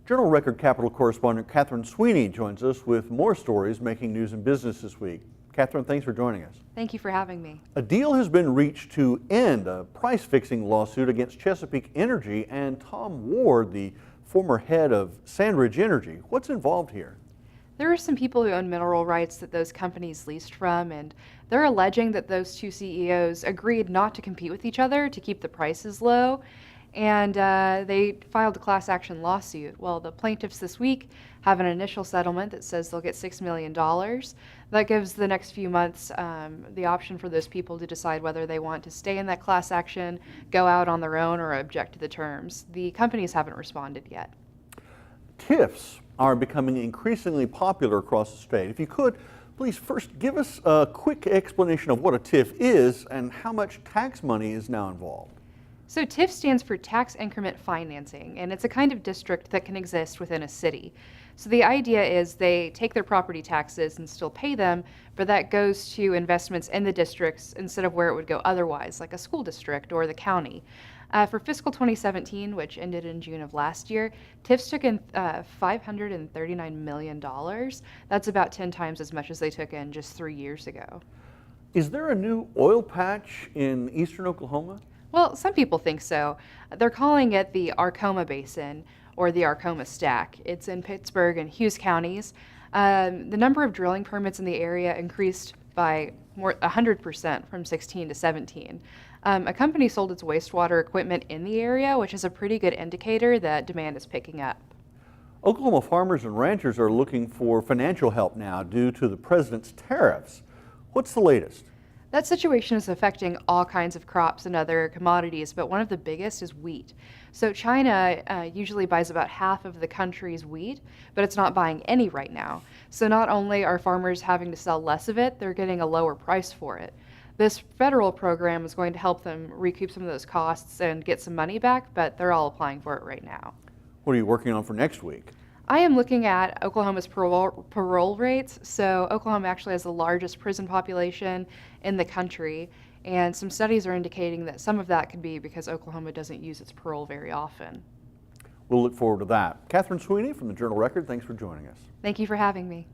Journal Record Capital correspondent Catherine Sweeney joins us with more stories making news in business this week. Catherine, thanks for joining us. Thank you for having me. A deal has been reached to end a price-fixing lawsuit against Chesapeake Energy and Tom Ward, the former head of Sandridge Energy. What's involved here? There are some people who own mineral rights that those companies leased from, and they're alleging that those two CEOs agreed not to compete with each other to keep the prices low, and they filed a class action lawsuit. Well, the plaintiffs this week have an initial settlement that says they'll get $6 million. That gives the next few months the option for those people to decide whether they want to stay in that class action, go out on their own, or object to the terms. The companies haven't responded yet. TIFs are becoming increasingly popular across the state. If you could, please first give us a quick explanation of what a TIF is and how much tax money is now involved. So TIF stands for tax increment financing, and it's a kind of district that can exist within a city. So the idea is they take their property taxes and still pay them, but that goes to investments in the districts instead of where it would go otherwise, like a school district or the county. For fiscal 2017, which ended in June of last year, TIFs took in $539 million. That's about 10 times as much as they took in just 3 years ago. Is there a new oil patch in eastern Oklahoma? Well, some people think so. They're calling it the Arkoma Basin or the Arkoma Stack. It's in Pittsburgh and Hughes counties. The number of drilling permits in the area increased by 100% from 16 to 17. A company sold its wastewater equipment in the area, which is a pretty good indicator that demand is picking up. Oklahoma farmers and ranchers are looking for financial help now due to the president's tariffs. What's the latest? That situation is affecting all kinds of crops and other commodities, but one of the biggest is wheat. So China usually buys about half of the country's wheat, but it's not buying any right now. So not only are farmers having to sell less of it, they're getting a lower price for it. This federal program is going to help them recoup some of those costs and get some money back, but they're all applying for it right now. What are you working on for next week? I am looking at Oklahoma's parole rates. So Oklahoma actually has the largest prison population in the country, and some studies are indicating that some of that could be because Oklahoma doesn't use its parole very often. We'll look forward to that. Catherine Sweeney from the Journal Record, thanks for joining us. Thank you for having me.